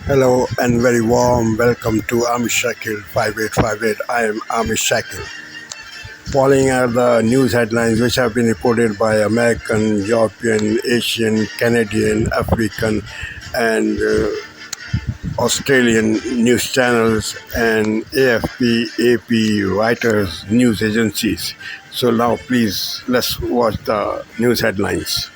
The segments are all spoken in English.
Hello and very warm welcome to Amish Shakil 5858. I am Amish Shakil. Following are the news headlines which have been reported by American, European, Asian, Canadian, African, and Australian news channels and AFP, AP, Reuters, news agencies. So now please let's watch the news headlines.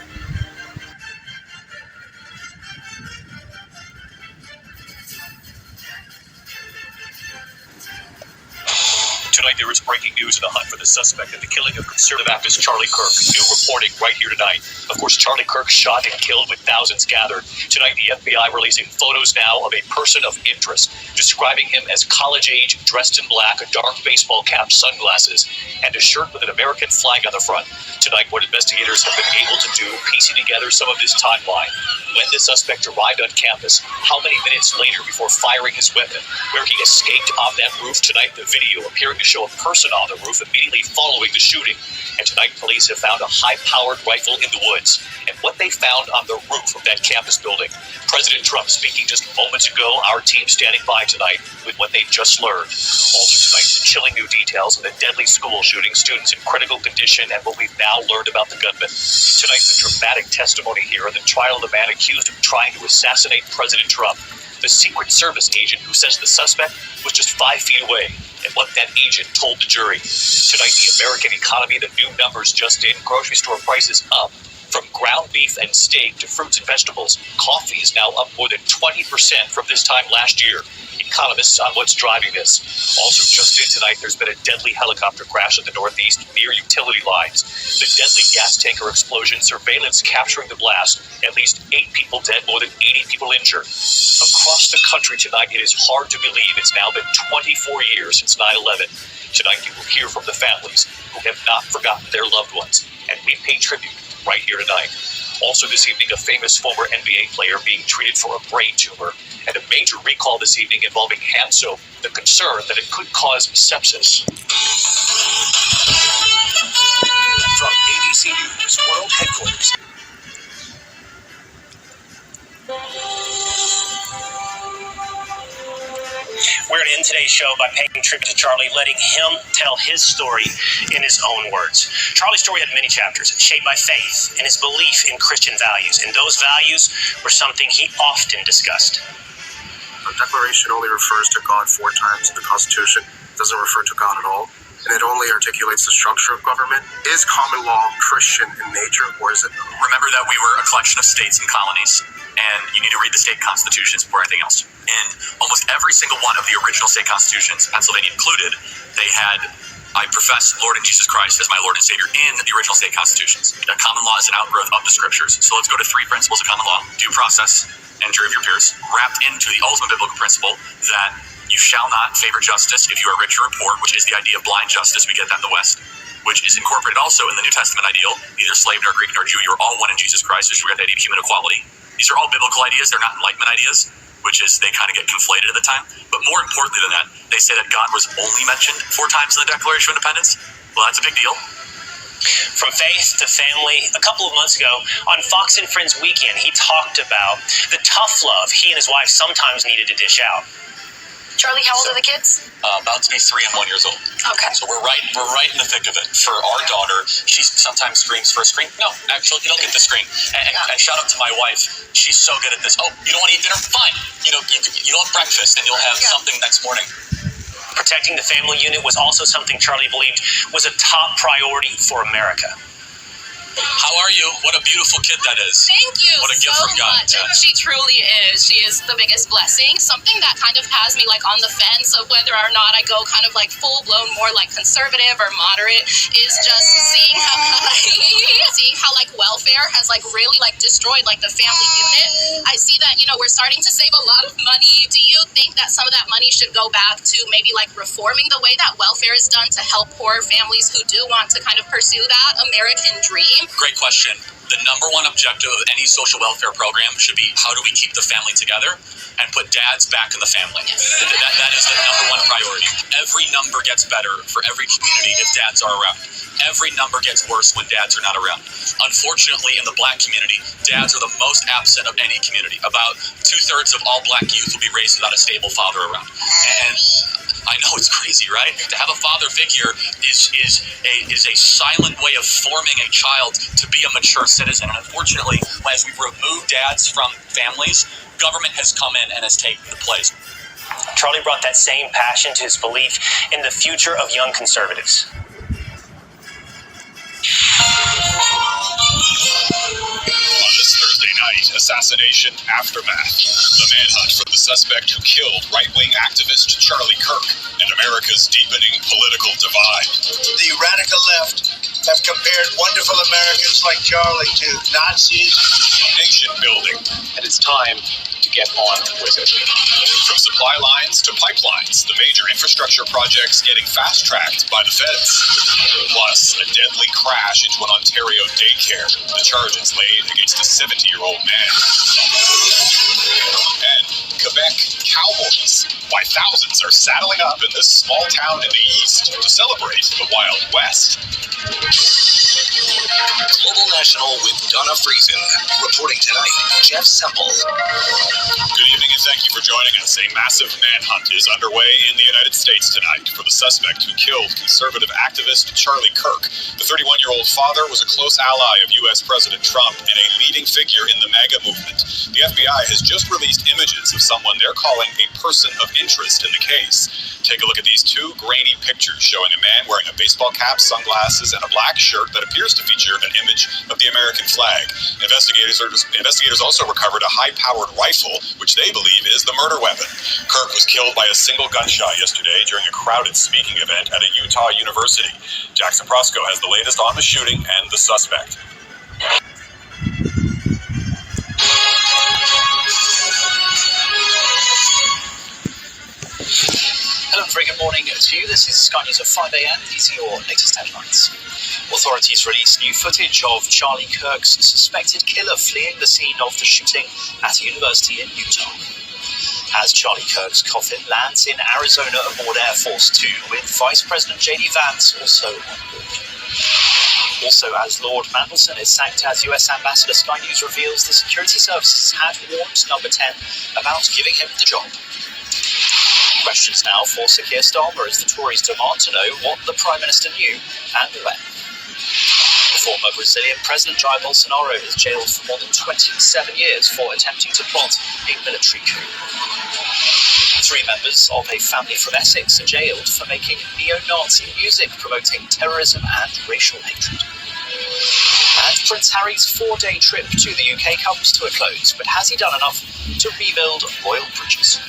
Tonight, there is breaking news in the hunt for the suspect in the killing of conservative activist Charlie Kirk. New reporting right here tonight. Of course, Charlie Kirk shot and killed with thousands gathered. Tonight, the FBI releasing photos now of a person of interest, describing him as college-age, dressed in black, a dark baseball cap, sunglasses, and a shirt with an American flag on the front. Tonight, what investigators have been able to do, piecing together some of this timeline. When the suspect arrived on campus, how many minutes later before firing his weapon, where he escaped on that roof. Tonight, the video appearing to show a person on the roof immediately following the shooting. And tonight, police have found a high-powered rifle in the woods. And what they found on the roof of that campus building. President Trump speaking just moments ago, our team standing by tonight with what they just learned. Also tonight, the chilling new details of the deadly school shooting, students in critical condition, and what we've now learned about the gunman. Tonight, the dramatic testimony here in the trial of the man accused of trying to assassinate President Trump. The Secret Service agent who says the suspect was just 5 feet away, and what that agent told the jury. Tonight, the American economy, the new numbers just in, grocery store prices up. From ground beef and steak to fruits and vegetables, coffee is now up more than 20% from this time last year. Economists on what's driving this. Also just in tonight, there's been a deadly helicopter crash in the Northeast near utility lines. The deadly gas tanker explosion, surveillance capturing the blast. At least 8 people dead, more than 80 people injured. Across the country tonight, it is hard to believe it's now been 24 years since 9/11. Tonight, you will hear from the families who have not forgotten their loved ones, and we pay tribute right here tonight. Also this evening, a famous former NBA player being treated for a brain tumor, and a major recall this evening involving hand soap, the concern that it could cause sepsis. From ABC News World Headquarters. We're going to end today's show by paying tribute to Charlie, letting him tell his story in his own words. Charlie's story had many chapters, shaped by faith and his belief in Christian values, and those values were something he often discussed. The Declaration only refers to God 4 times in the Constitution. It doesn't refer to God at all, and it only articulates the structure of government. Is common law Christian in nature, or is it not? Remember that we were a collection of states and colonies, and you need to read the state constitutions before anything else. In almost every single one of the original state constitutions, Pennsylvania included, they had, I profess Lord and Jesus Christ as my Lord and Savior in the original state constitutions. Common law is an outgrowth of the scriptures. So let's go to 3 principles of common law: due process and jury of your peers, wrapped into the ultimate biblical principle that you shall not favor justice if you are rich or poor, which is the idea of blind justice. We get that in the West, which is incorporated also in the New Testament ideal. Neither slave nor Greek nor Jew, you're all one in Jesus Christ, which we get the idea of human equality. These are all biblical ideas. They're not Enlightenment ideas, which is they kind of get conflated at the time. But more importantly than that, they say that God was only mentioned 4 times in the Declaration of Independence. Well, that's a big deal. From faith to family, a couple of months ago on Fox and Friends Weekend, he talked about the tough love he and his wife sometimes needed to dish out. Charlie, how old are the kids? About to be 3 and 1 years old. Okay. So we're right in the thick of it. For our daughter, she sometimes screams for a screen. No, actually, you don't get the screen. And shout out to my wife. She's so good at this. Oh, you don't want to eat dinner? Fine. You'll have breakfast and you'll have something next morning. Protecting the family unit was also something Charlie believed was a top priority for America. How are you? What a beautiful kid that is. Thank you What a gift so from God. much. Yeah. She truly is. She is the biggest blessing. Something that kind of has me like on the fence of whether or not I go kind of like full blown more like conservative or moderate is just seeing how like welfare has like really like destroyed like the family unit. I see that, we're starting to save a lot of money. Do you think that some of that money should go back to maybe like reforming the way that welfare is done to help poor families who do want to kind of pursue that American dream? same. Great question. The number one objective of any social welfare program should be how do we keep the family together and put dads back in the family. That is the number one priority. Every number gets better for every community if dads are around. Every number gets worse when dads are not around. Unfortunately, in the black community, dads are the most absent of any community. About 2/3 of all black youth will be raised without a stable father around. And I know it's crazy, right? To have a father figure is a silent way of forming a child to be a mature citizen. And unfortunately, as we've removed dads from families, government has come in and has taken the place. Charlie brought that same passion to his belief in the future of young conservatives. On this Thursday night, assassination aftermath. The manhunt for the suspect who killed right-wing activist Charlie Kirk and America's deepening political divide. The radical left have compared wonderful Americans like Charlie to Nazis. Nation building. And it's time to get on with it. From supply lines to pipelines, the major infrastructure projects getting fast-tracked by the feds. Plus, a deadly crash into an Ontario daycare. The charges laid against a 70-year-old man. And Quebec cowboys. Why thousands are saddling up in this small town in the east to celebrate the Wild West. Global National with Donna Friesen. Reporting tonight, Jeff Semple. Good evening and thank you for joining us. A massive manhunt is underway in the United States tonight for the suspect who killed conservative activist Charlie Kirk. The 31-year-old father was a close ally of U.S. President Trump and a leading figure in the MAGA movement. The FBI has just released images of someone they're calling a person of interest in the case. Take a look at these two grainy pictures showing a man wearing a baseball cap, sunglasses, and a black shirt that appears to feature an image of the American flag. Investigators also recovered a high-powered rifle, which they believe is the murder weapon. Kirk was killed by a single gunshot yesterday during a crowded speaking event at a Utah university. Jackson Prosco has the latest on the shooting and the suspect. Hello, very good morning to you. This is Sky News at 5 a.m. These are your latest headlines. Authorities released new footage of Charlie Kirk's suspected killer fleeing the scene of the shooting at a university in Utah. As Charlie Kirk's coffin lands in Arizona aboard Air Force Two, with Vice President J.D. Vance also on board. Also, as Lord Mandelson is sacked as US Ambassador, Sky News reveals the security services had warned Number 10 about giving him the job. Questions now for Sir Keir Starmer as the Tories demand to know what the Prime Minister knew and when. Former Brazilian President Jair Bolsonaro is jailed for more than 27 years for attempting to plot a military coup. 3 members of a family from Essex are jailed for making neo-Nazi music promoting terrorism and racial hatred. And Prince Harry's 4-day trip to the UK comes to a close, but has he done enough to rebuild royal bridges?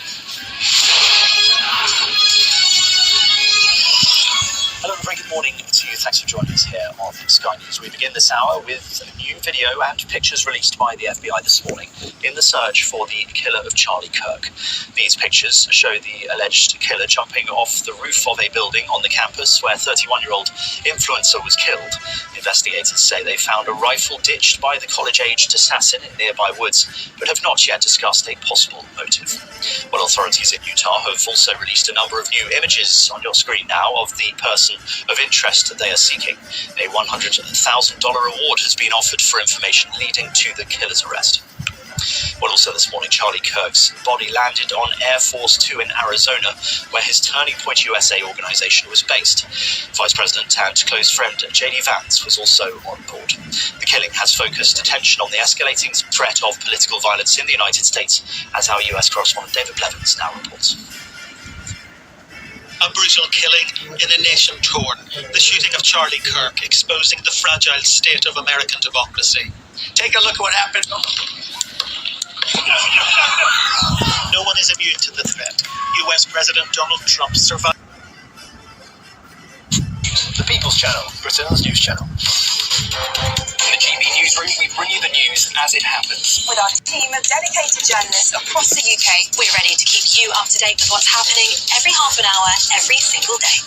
Hello and very good morning to you. Thanks for joining us here on Sky News. We begin this hour with a new video and pictures released by the FBI this morning in the search for the killer of Charlie Kirk. These pictures show the alleged killer jumping off the roof of a building on the campus where 31-year-old influencer was killed. Investigators say they found a rifle ditched by the college-aged assassin in nearby woods, but have not yet discussed a possible motive. Well, authorities in Utah have also released a number of new images on your screen now of the person of interest that they are seeking. A $100,000 reward has been offered for information leading to the killer's arrest. Well, also this morning, Charlie Kirk's body landed on Air Force Two in Arizona, where his Turning Point USA organization was based. Vice President and close friend J.D. Vance was also on board. The killing has focused attention on the escalating threat of political violence in the United States, as our US correspondent David Blevins now reports. A brutal killing in a nation torn. The shooting of Charlie Kirk exposing the fragile state of American democracy. Take a look at what happened. No one is immune to the threat. US President Donald Trump survived. The People's Channel, Britain's news channel. In the GB newsroom, we bring you the news as it happens. With our team of dedicated journalists across the UK, we're ready to keep you up to date with what's happening every half an hour, every single day.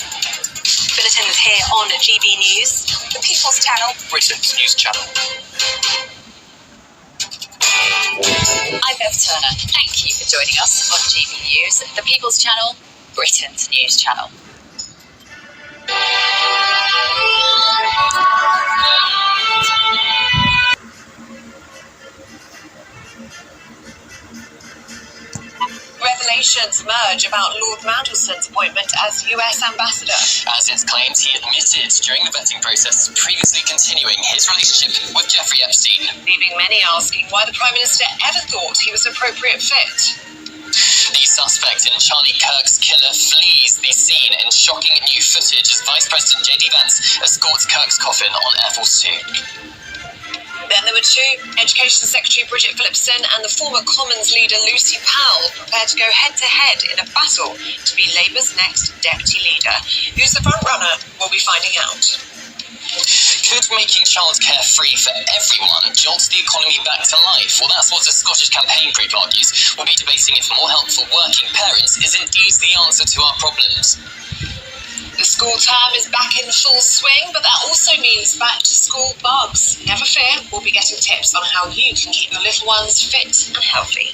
Bulletin is here on GB News, the People's Channel. Britain's news channel. I'm Bev Turner. Thank you for joining us on GB News, the People's Channel, Britain's news channel. Revelations emerge about Lord Mandelson's appointment as US ambassador. As it's claimed, he admitted during the vetting process previously continuing his relationship with Jeffrey Epstein. Leaving many asking why the Prime Minister ever thought he was an appropriate fit. The suspect in Charlie Kirk's killer flees the scene in shocking new footage as Vice President J.D. Vance escorts Kirk's coffin on Air Force 2. Then there were two. Education Secretary Bridget Phillipson and the former Commons leader Lucy Powell prepared to go head-to-head in a battle to be Labour's next deputy leader. Who's the front-runner? We'll be finding out. Could making childcare free for everyone jolt the economy back to life? Well, that's what a Scottish campaign group argues. We'll be debating if more help for working parents is indeed the answer to our problems. The school term is back in full swing, but that also means back to school bugs. Never fear, we'll be getting tips on how you can keep your little ones fit and healthy.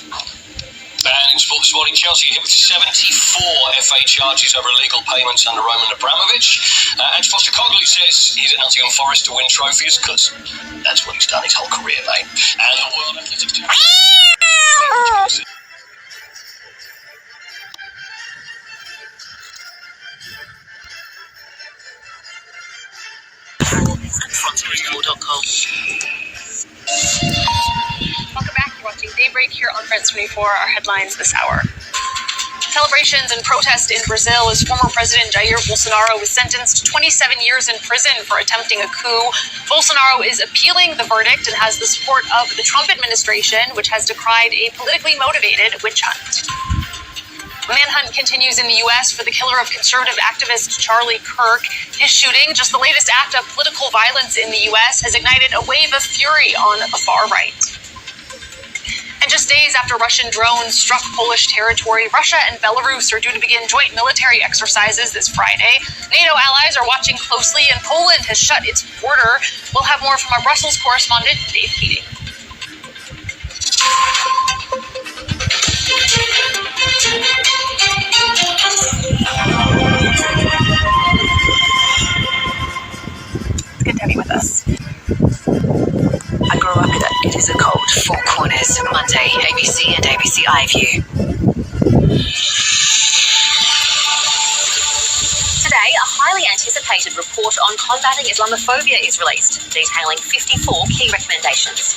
And in sport this morning, Chelsea hit with 74 FA charges over illegal payments under Roman Abramovich. And Postecoglou says he's at Nottingham Forest to win trophies because that's what he's done his whole career, mate. And the World Athletics frontsport.com. Welcome back. You're watching Daybreak here on France 24. Our headlines this hour. Celebrations and protest in Brazil as former President Jair Bolsonaro was sentenced to 27 years in prison for attempting a coup. Bolsonaro is appealing the verdict and has the support of the Trump administration, which has decried a politically motivated witch hunt. The manhunt continues in the U.S. for the killer of conservative activist Charlie Kirk. His shooting, just the latest act of political violence in the U.S., has ignited a wave of fury on the far right. And just days after Russian drones struck Polish territory, Russia and Belarus are due to begin joint military exercises this Friday. NATO allies are watching closely, and Poland has shut its border. We'll have more from our Brussels correspondent, Dave Keating. It's good to have you with us. I grew up in It Is a Cold, Four Corners, Monday, ABC and ABC iView. Today, a highly anticipated report on combating Islamophobia is released, detailing 54 key recommendations.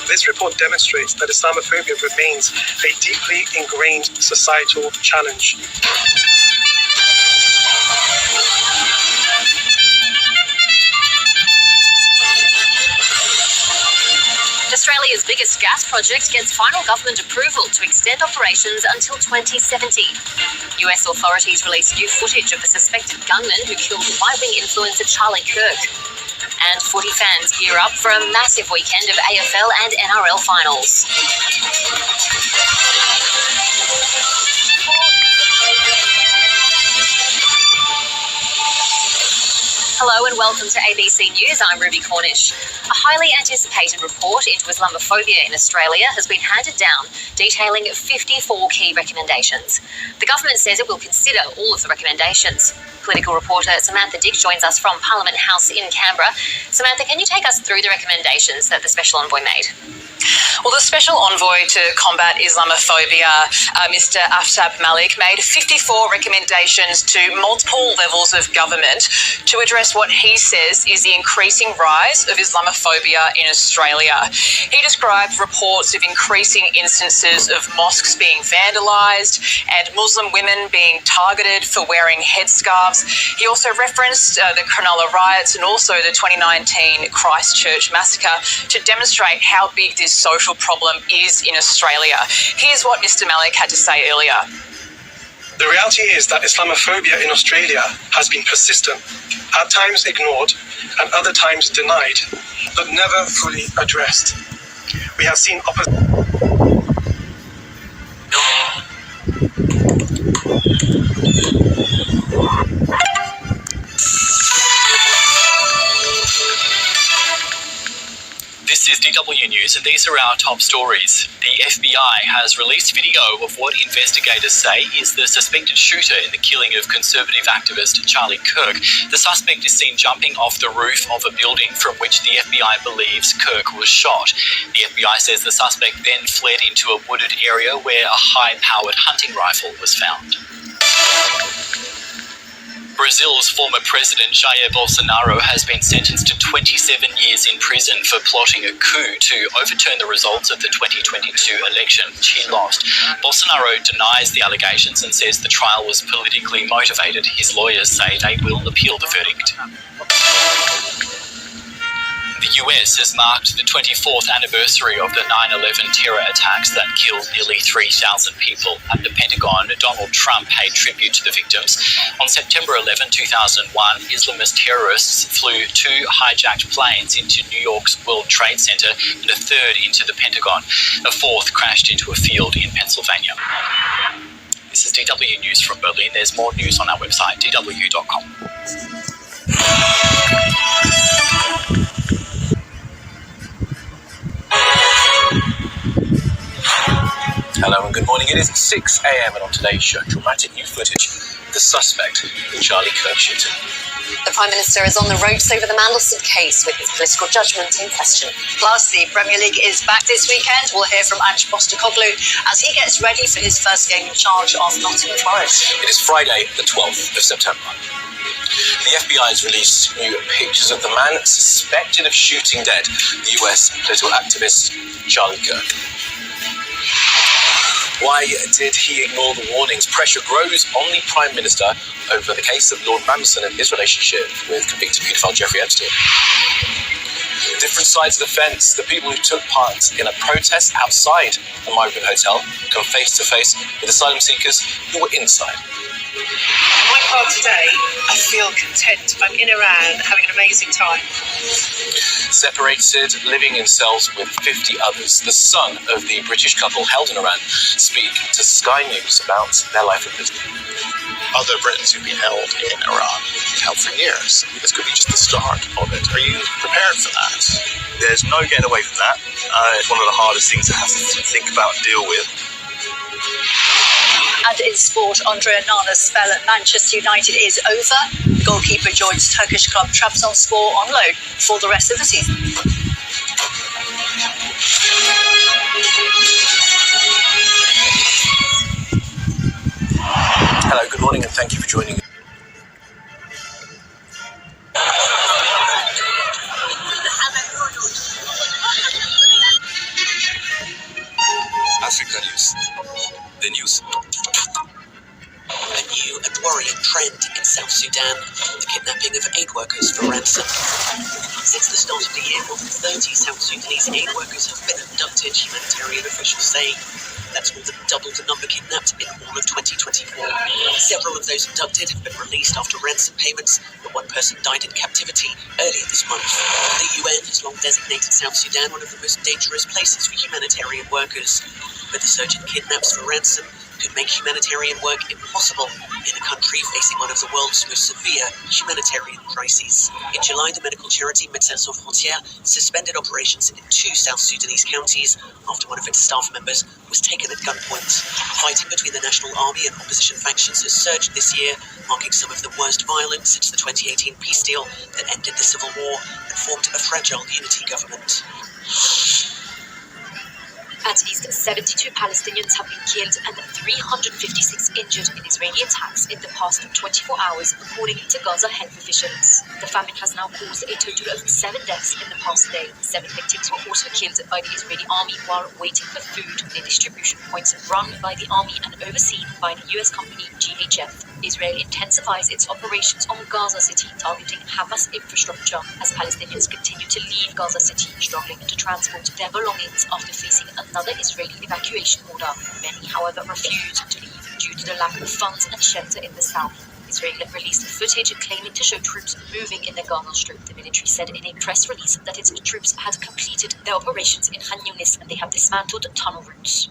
This report demonstrates that Islamophobia remains a deeply ingrained societal challenge. Australia's biggest gas project gets final government approval to extend operations until 2070. US authorities release new footage of the suspected gunman who killed right-wing influencer Charlie Kirk. And footy fans gear up for a massive weekend of AFL and NRL finals. Hello and welcome to ABC News. I'm Ruby Cornish. A highly anticipated report into Islamophobia in Australia has been handed down, detailing 54 key recommendations. The government says it will consider all of the recommendations. Political reporter Samantha Dick joins us from Parliament House in Canberra. Samantha, can you take us through the recommendations that the Special Envoy made? Well, the Special Envoy to combat Islamophobia, Mr. Aftab Malik, made 54 recommendations to multiple levels of government to address what he says is the increasing rise of Islamophobia in Australia. He described reports of increasing instances of mosques being vandalised and Muslim women being targeted for wearing headscarves. He also referenced the Cronulla riots and also the 2019 Christchurch massacre to demonstrate how big this social problem is in Australia. Here's what Mr. Malik had to say earlier. The reality is that Islamophobia in Australia has been persistent, at times ignored and other times denied, but never fully addressed. We have seen This is DW News, and these are our top stories. The FBI has released video of what investigators say is the suspected shooter in the killing of conservative activist Charlie Kirk. The suspect is seen jumping off the roof of a building from which the FBI believes Kirk was shot. The FBI says the suspect then fled into a wooded area where a high-powered hunting rifle was found. Brazil's former president Jair Bolsonaro has been sentenced to 27 years in prison for plotting a coup to overturn the results of the 2022 election, which he lost. Bolsonaro denies the allegations and says the trial was politically motivated. His lawyers say they will appeal the verdict. The US has marked the 24th anniversary of the 9/11 terror attacks that killed nearly 3,000 people. At the Pentagon, Donald Trump paid tribute to the victims. On September 11, 2001, Islamist terrorists flew 2 hijacked planes into New York's World Trade Center and a third into the Pentagon. A fourth crashed into a field in Pennsylvania. This is DW News from Berlin. There's more news on our website, dw.com. Hello and good morning. It is 6 a.m. and on today's show, dramatic new footage of the suspect in Charlie Kirk shooting. The Prime Minister is on the ropes over the Mandelson case with his political judgment in question. Plus, the Premier League is back this weekend. We'll hear from Ange Postecoglou as he gets ready for his first game in charge of Nottingham Forest. It is Friday, the 12th of September. The FBI has released new pictures of the man suspected of shooting dead the US political activist Charlie Kirk. Why did he ignore the warnings? Pressure grows on the Prime Minister over the case of Lord Mandelson and his relationship with convicted paedophile Jeffrey Epstein. Different sides of the fence. The people who took part in a protest outside a migrant hotel come face to face with asylum seekers who were inside. On my part today, I feel content. I'm in Iran, having an amazing time. Separated, living in cells with 50 others, the son of the British couple held in Iran speak to Sky News about their life in prison. Other Britons who've been held in Iran, held for years. This could be just the start of it. Are you prepared for that? There's no getting away from that. It's one of the hardest things to have to think about and deal with. And in sport, Andrea Nana's spell at Manchester United is over. The goalkeeper joins Turkish club Trabzonspor on loan for the rest of the season. Hello, good morning, and thank you for joining us. Africa News. The news. A new and worrying trend in South Sudan, the kidnapping of aid workers for ransom. Since the start of the year, more than 30 South Sudanese aid workers have been abducted, humanitarian officials say. That's more than double the number kidnapped in all of 2024. Several of those abducted have been released after ransom payments, but one person died in captivity earlier this month. The UN has long designated South Sudan one of the most dangerous places for humanitarian workers, but the surge in kidnaps for ransom could make humanitarian work impossible in a country facing one of the world's most severe humanitarian crises. In July, the medical charity Médecins Sans Frontières suspended operations in 2 South Sudanese counties after one of its staff members was taken at gunpoint. Fighting between the National Army and opposition factions has surged this year, marking some of the worst violence since the 2018 peace deal that ended the civil war and formed a fragile unity government. At least 72 Palestinians have been killed and 356 injured in Israeli attacks in the past 24 hours, according to Gaza health officials. The famine has now caused a total of 7 deaths in the past day. 7 victims were also killed by the Israeli army while waiting for food near distribution points run by the army and overseen by the US company GHF. Israel intensifies its operations on Gaza City, targeting Hamas infrastructure as Palestinians continue to leave Gaza City, struggling to transport their belongings after facing another Israeli evacuation order. Many, however, refuse to leave due to the lack of funds and shelter in the south. Israel released footage claiming to show troops moving in the Gaza Strip. The military said in a press release that its troops had completed their operations in Khan Yunis and they have dismantled tunnel routes.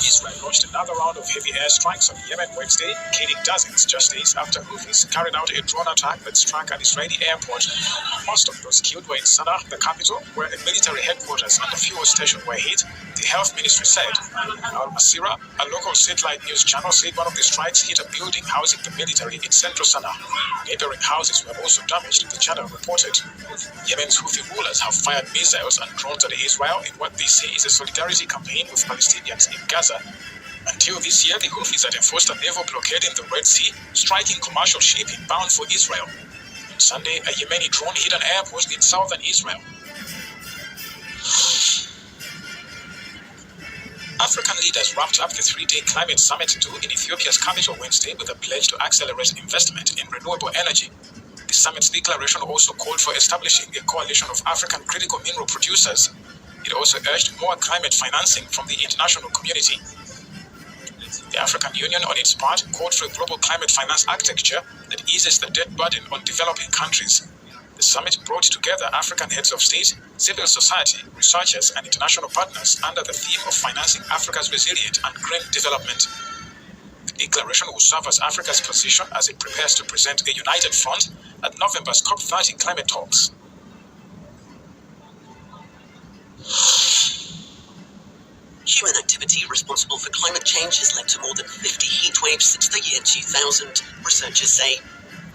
Israel launched another round of heavy airstrikes on Yemen Wednesday, killing dozens just days after Houthis carried out a drone attack that struck an Israeli airport. Most of those killed were in Sana'a, the capital, where a military headquarters and a fuel station were hit, the health ministry said. Al Masira, a local satellite news channel, said one of the strikes hit a building housing the military in central Sana'a. Neighboring houses were also damaged, the channel reported. Yemen's Houthi rulers have fired missiles and drones at Israel in what they say is a solidarity campaign with Palestinians in Gaza. Until this year, the Houthis had enforced a naval blockade in the Red Sea, striking commercial shipping bound for Israel. On Sunday, a Yemeni drone hit an airport in southern Israel. African leaders wrapped up the three-day climate summit 2 in Ethiopia's capital Wednesday with a pledge to accelerate investment in renewable energy. The summit's declaration also called for establishing a coalition of African critical mineral producers. It also urged more climate financing from the international community. The African Union, on its part, called for a global climate finance architecture that eases the debt burden on developing countries. The summit brought together African heads of state, civil society, researchers, and international partners under the theme of financing Africa's resilient and green development. The declaration will serve as Africa's position as it prepares to present a united front at November's COP30 climate talks. Human activity responsible for climate change has led to more than 50 heat waves since the year 2000, researchers say.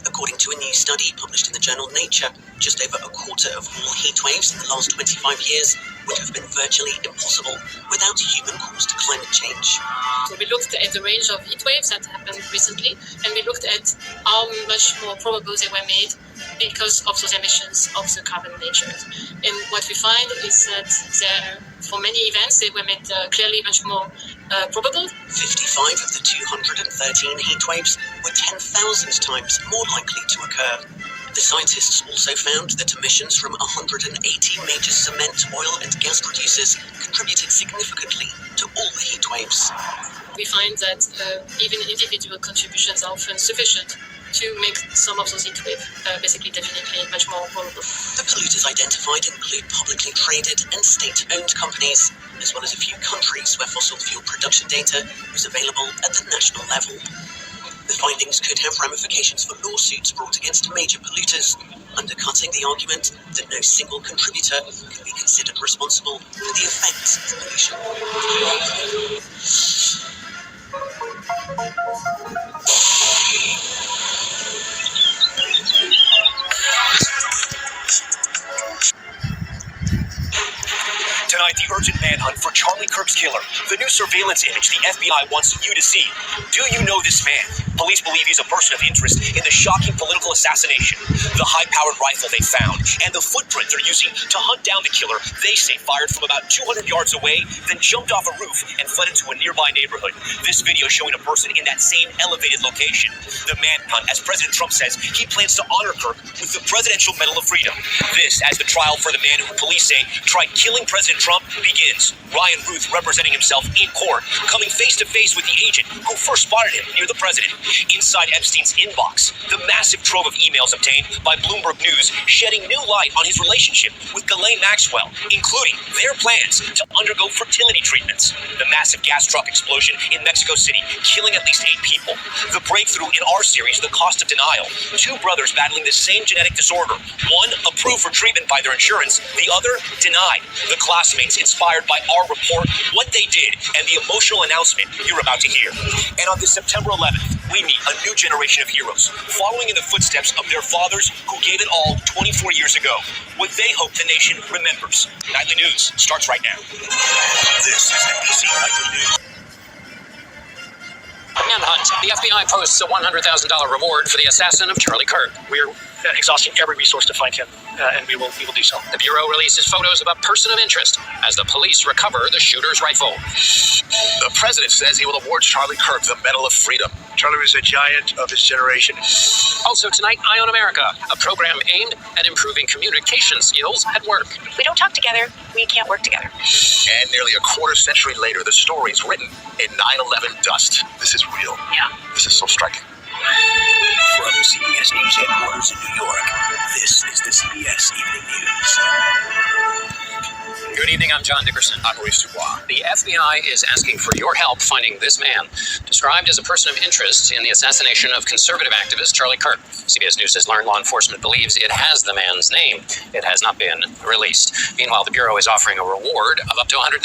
According to a new study published in the journal Nature, just over a quarter of all heat waves in the last 25 years would have been virtually impossible without human-caused climate change. So we looked at the range of heat waves that happened recently, and we looked at how much more probable they were made because of those emissions of the carbon nature. And what we find is that for many events, they were made clearly much more probable. 55 of the 213 heat waves were 10,000 times more likely to occur. The scientists also found that emissions from 180 major cement, oil and gas producers contributed significantly to all the heat waves. We find that even individual contributions are often sufficient to make some of those heat waves definitely much more probable. The polluters identified include publicly traded and state-owned companies, as well as a few countries where fossil fuel production data was available at the national level. The findings could have ramifications for lawsuits brought against major polluters, undercutting the argument that no single contributor can be considered responsible for the effects of pollution. Tonight, the urgent manhunt for Charlie Kirk's killer. The new surveillance image the FBI wants you to see. Do you know this man? Police believe he's a person of interest in the shocking political assassination. The high-powered rifle they found and the footprint they're using to hunt down the killer, they say fired from about 200 yards away, then jumped off a roof and fled into a nearby neighborhood. This video showing a person in that same elevated location. The manhunt, as President Trump says, he plans to honor Kirk with the Presidential Medal of Freedom. This as the trial for the man who police say tried killing President Trump begins. Ryan Ruth representing himself in court, coming face to face with the agent who first spotted him near the president. Inside Epstein's inbox, the massive trove of emails obtained by Bloomberg News shedding new light on his relationship with Ghislaine Maxwell, including their plans to undergo fertility treatments. The massive gas truck explosion in Mexico City, killing at least 8 people. The breakthrough in our series, The Cost of Denial. 2 brothers battling the same genetic disorder. One approved for treatment by their insurance, the other denied. The classmates inspired by our report, what they did, and the emotional announcement you're about to hear. And on this September 11th, we meet a new generation of heroes, following in the footsteps of their fathers who gave it all 24 years ago. What they hope the nation remembers. Nightly News starts right now. This is NBC Nightly News. Manhunt. The FBI posts a $100,000 reward for the assassin of Charlie Kirk. We're exhausting every resource to find him, and we will do so. The Bureau releases photos of a person of interest as the police recover the shooter's rifle. The president says he will award Charlie Kirk the Medal of Freedom. Charlie was a giant of his generation. Also tonight, Eye on America, a program aimed at improving communication skills at work. If we don't talk together, we can't work together. And nearly a quarter century later, the story's written in 9/11 dust. This is real. Yeah. This is so striking. From CBS News headquarters in New York, this is the CBS Evening News. Good evening, I'm John Dickerson. I'm Maurice Dubois. The FBI is asking for your help finding this man, described as a person of interest in the assassination of conservative activist Charlie Kirk. CBS News has learned law enforcement believes it has the man's name. It has not been released. Meanwhile, the Bureau is offering a reward of up to $100,000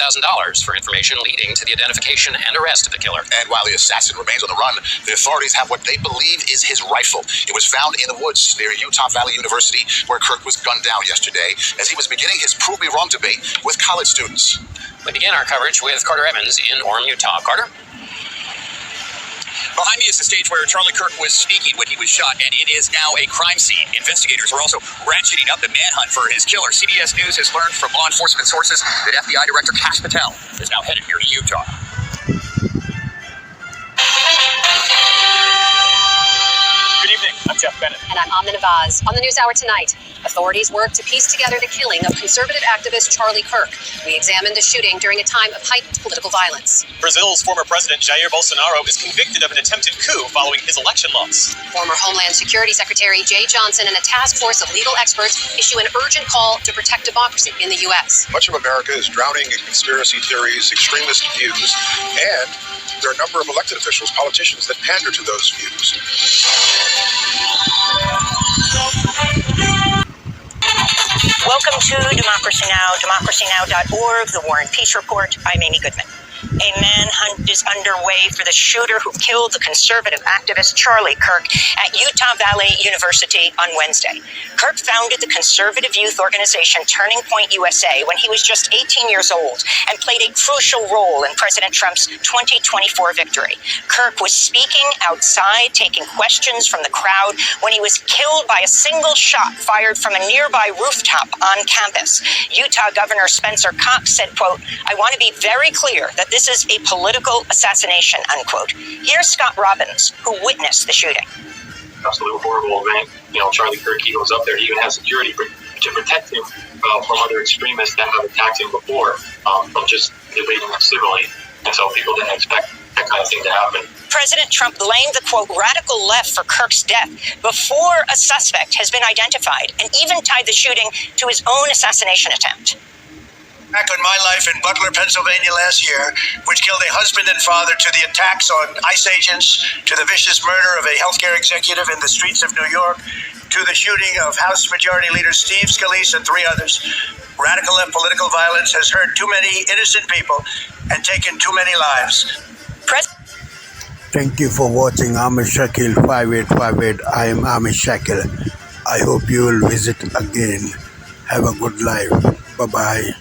for information leading to the identification and arrest of the killer. And while the assassin remains on the run, the authorities have what they believe is his rifle. It was found in the woods near Utah Valley University, where Kirk was gunned down yesterday as he was beginning his Prove Me Wrong debate with college students. We begin our coverage with Carter Evans in Orem, Utah. Carter? Behind me is the stage where Charlie Kirk was speaking when he was shot, and it is now a crime scene. Investigators are also ratcheting up the manhunt for his killer. CBS News has learned from law enforcement sources that FBI Director Kash Patel is now headed here to Utah. Good evening, I'm Jeff Bennett. And I'm Amna Nawaz. On the NewsHour tonight, authorities work to piece together the killing of conservative activist Charlie Kirk. We examined the shooting during a time of heightened political violence. Brazil's former president Jair Bolsonaro is convicted of an attempted coup following his election loss. Former Homeland Security Secretary Jay Johnson and a task force of legal experts issue an urgent call to protect democracy in the U.S. Much of America is drowning in conspiracy theories, extremist views, and there are a number of elected officials, politicians, that pander to those views. Welcome to Democracy Now!, democracynow.org, The War and Peace Report. I'm Amy Goodman. A manhunt is underway for the shooter who killed the conservative activist Charlie Kirk at Utah Valley University on Wednesday. Kirk founded the conservative youth organization Turning Point USA when he was just 18 years old and played a crucial role in President Trump's 2024 victory. Kirk was speaking outside, taking questions from the crowd when he was killed by a single shot fired from a nearby rooftop on campus. Utah Governor Spencer Cox said, quote, "I want to be very clear that this is a political assassination," unquote. Here's Scott Robbins, who witnessed the shooting. Absolutely horrible event. You know, Charlie Kirk, he goes up there, he even has security to protect him from other extremists that have attacked him before, from just debating him civilly. And so people didn't expect that kind of thing to happen. President Trump blamed the, quote, radical left for Kirk's death before a suspect has been identified, and even tied the shooting to his own assassination attempt. Back on my life in Butler, Pennsylvania last year, which killed a husband and father, to the attacks on ICE agents, to the vicious murder of a healthcare executive in the streets of New York, to the shooting of House Majority Leader Steve Scalise and 3 others. Radical left political violence has hurt too many innocent people and taken too many lives. Thank you for watching Amish Shakil 5858. I am Amish Shakil. I hope you will visit again. Have a good life. Bye-bye.